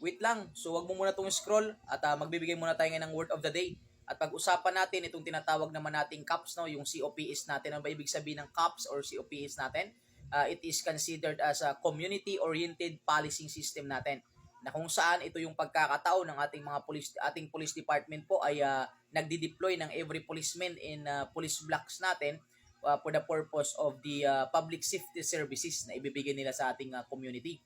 wait lang. So wag mo muna itong scroll at magbibigay muna tayo ngayon ng word of the day. At pag-usapan natin itong tinatawag naman nating COPS, no? Yung COPS natin. Ano ba ibig sabihin ng COPS or COPS natin? It is considered as a community-oriented policing system natin, na kung saan ito yung pagkakataon ng ating police department po ay nagdi-deploy ng every policeman in police blocks natin for the purpose of the public safety services na ibibigay nila sa ating community.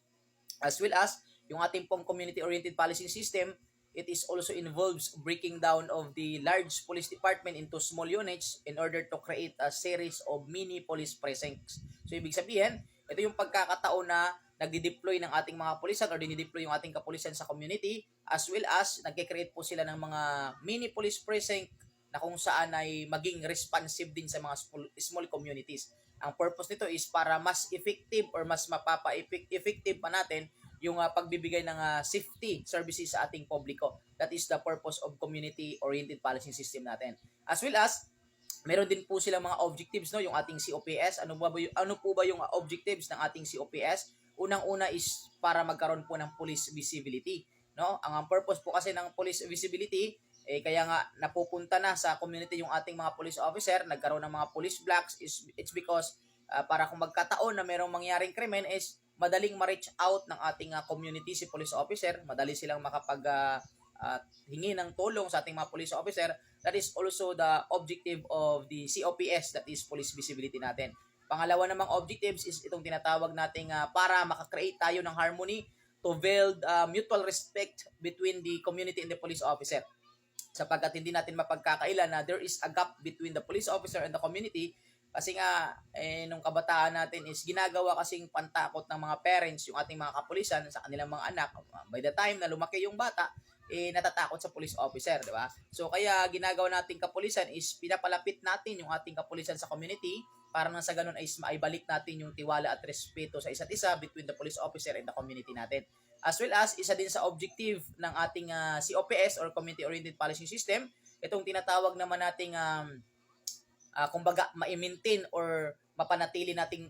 As well as yung ating pong community-oriented policing system, it is also involves breaking down of the large police department into small units in order to create a series of mini police precincts. So ibig sabihin, ito yung pagkakataon na nagdi-deploy ng ating mga pulisan or dinideploy yung ating kapulisan sa community, as well as nagke-create po sila ng mga mini police precinct na kung saan ay maging responsive din sa mga small communities. Ang purpose nito is para mas effective or mas mapapa-effective pa natin yung pagbibigay ng safety services sa ating publiko. That is the purpose of community-oriented policing system natin. As well as, meron din po silang mga objectives, no, yung ating COPS. Ano po ba yung objectives ng ating COPS? Unang-una is para magkaroon po ng police visibility, no? Ang purpose po kasi ng police visibility kaya nga napupunta na sa community yung ating mga police officer, nagkaroon ng mga police blocks, it's because para kung magkataon na merong mangyaring krimen is madaling ma-reach out ng ating community si police officer, madali silang hingi ng tulong sa ating mga police officer. That is also the objective of the COPS, that is police visibility natin. Pangalawa namang objectives is itong tinatawag nating para makakreate tayo ng harmony to build mutual respect between the community and the police officer. Sapagkat hindi natin mapagkakailan na there is a gap between the police officer and the community, kasi nga nung kabataan natin is ginagawa kasing pantakot ng mga parents yung ating mga kapulisan sa kanilang mga anak. By the time na lumaki yung bata, natatakot sa police officer, di ba? So kaya ginagawa nating kapulisan is pinapalapit natin yung ating kapulisan sa community para nang sa ganun ay maibalik natin yung tiwala at respeto sa isa't isa between the police officer and the community natin. As well as, isa din sa objective ng ating COPS or Community-Oriented Policing System, itong tinatawag naman nating kumbaga ma-maintain or mapanatili natin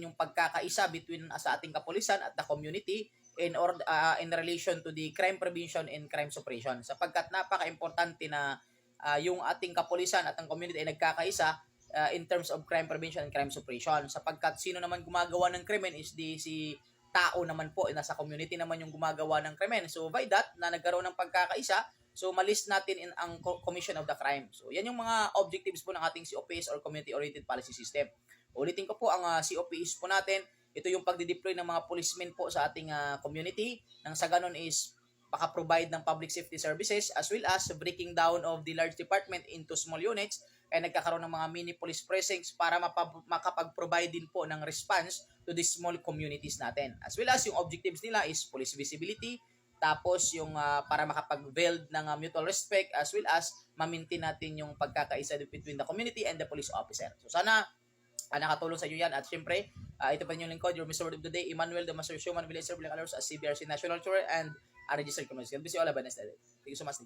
yung pagkakaisa between sa ating kapulisan at the community in relation to the crime prevention and crime suppression. Sapagkat napaka-importante na yung ating kapulisan at ang community ay nagkakaisa in terms of crime prevention and crime suppression. Sapagkat sino naman gumagawa ng krimen is si tao naman po, nasa community naman yung gumagawa ng krimen. So by that, na nagkaroon ng pagkakaisa, so malist natin ang commission of the crime. So yan yung mga objectives po ng ating COPS or Community-Oriented Policy System. Ulitin ko po, ang COPS po natin, ito yung pagdi-deploy ng mga policemen po sa ating community, nang sa ganun is maka-provide ng public safety services, as well as breaking down of the large department into small units, ay nagkakaroon ng mga mini police precincts para makapag-provide din po ng response to the small communities natin. As well as yung objectives nila is police visibility, tapos yung para makapag-build ng mutual respect, as well as ma-maintain natin yung pagkakaisa between the community and the police officer. So sana nakatulong sa inyo yan. At syempre, ito pa yung lingkod, your Mr. Word of the Day, Emmanuel, the Master Showman, Villager, Black Colors, as CBRC National Tour and Registered Community. God bless you all. Have a nice day. Thank you so much.